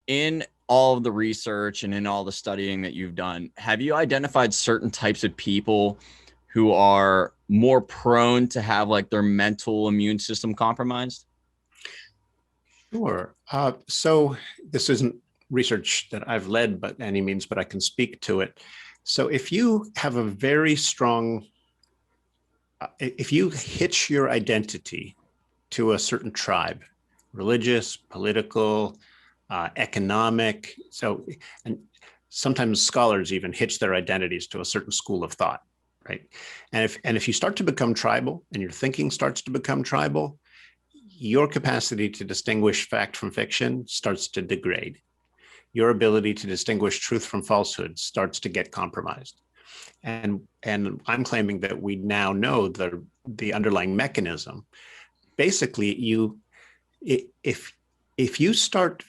in all of the research and in all the studying that you've done, have you identified certain types of people who are more prone to have like their mental immune system compromised? Sure. So this isn't research that I've led by any means, but I can speak to it. So if you have a very strong, if you hitch your identity to a certain tribe, religious, political, economic, and sometimes scholars even hitch their identities to a certain school of thought, right? And if you start to become tribal and your thinking starts to become tribal, your capacity to distinguish fact from fiction starts to degrade. Your ability to distinguish truth from falsehood starts to get compromised. And I'm claiming that we now know the underlying mechanism. Basically, if you start,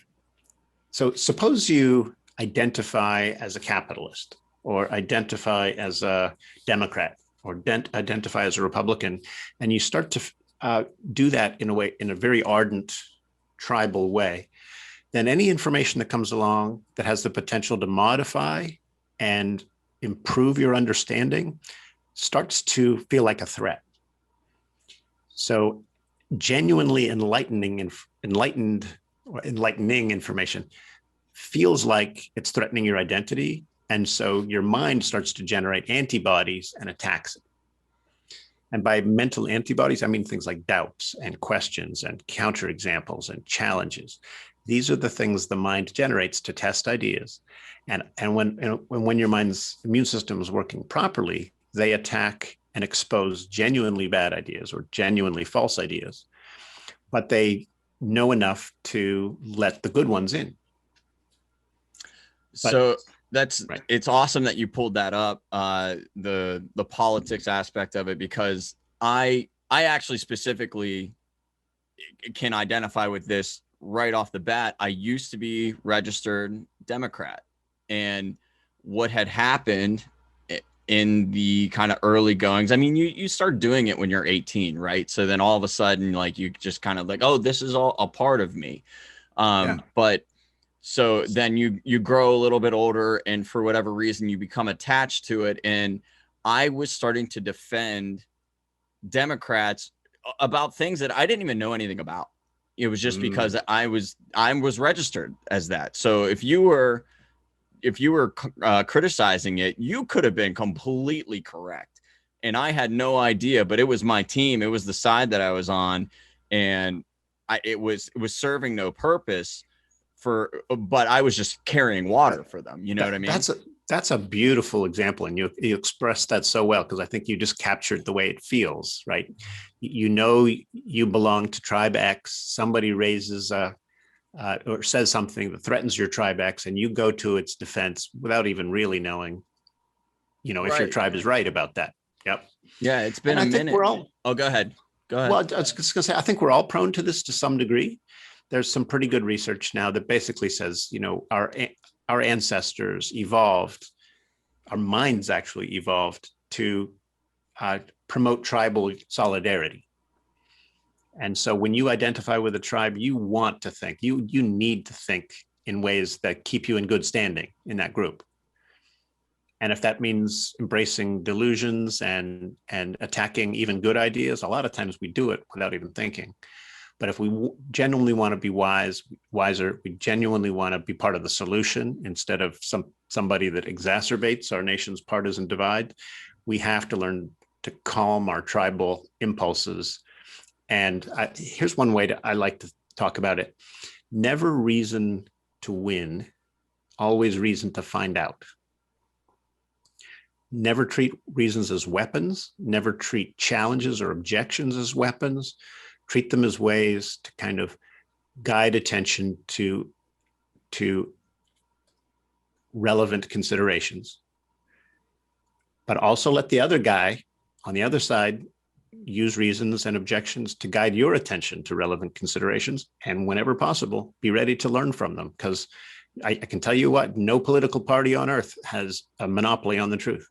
so suppose you identify as a capitalist or identify as a Democrat or identify as a Republican, and you start to do that in a very ardent tribal way, then any information that comes along that has the potential to modify and improve your understanding starts to feel like a threat. So genuinely enlightening information feels like it's threatening your identity. And so your mind starts to generate antibodies and attacks it. And by mental antibodies, I mean things like doubts and questions and counterexamples and challenges. These are the things the mind generates to test ideas. And when your mind's immune system is working properly, they attack and expose genuinely bad ideas or genuinely false ideas. But they know enough to let the good ones in. So that's right. It's awesome that you pulled that up, the politics aspect of it, because I actually specifically can identify with this right off the bat. I used to be registered Democrat, and what had happened in the kind of early goings, I mean, you start doing it when you're 18, right? So then all of a sudden, like, you just kind of like, oh, this is all a part of me. But so then you grow a little bit older, and for whatever reason, you become attached to it. And I was starting to defend Democrats about things that I didn't even know anything about. It was just because I was registered as that. So if you were criticizing it, you could have been completely correct, and I had no idea. But it was my team; it was the side that I was on, and it was serving no purpose. But I was just carrying water for them. You know what I mean? That's a beautiful example. And you expressed that so well, because I think you just captured the way it feels, right? You know, you belong to tribe X, somebody raises or says something that threatens your tribe X, and you go to its defense without even really knowing, if your tribe is right about that. Yep. Yeah. It's been a minute. Oh, go ahead. Well, I was just going to say, I think we're all prone to this to some degree. There's some pretty good research now that basically says, our ancestors evolved, our minds actually evolved to promote tribal solidarity. And so when you identify with a tribe, you want to think, you need to think in ways that keep you in good standing in that group. And if that means embracing delusions and attacking even good ideas, a lot of times we do it without even thinking. But if we genuinely want to be wiser, we genuinely want to be part of the solution instead of somebody that exacerbates our nation's partisan divide, we have to learn to calm our tribal impulses. And here's one way I like to talk about it. Never reason to win, always reason to find out. Never treat reasons as weapons, never treat challenges or objections as weapons. Treat them as ways to kind of guide attention to relevant considerations. But also let the other guy on the other side use reasons and objections to guide your attention to relevant considerations. And whenever possible, be ready to learn from them. Because I can tell you what, no political party on earth has a monopoly on the truth.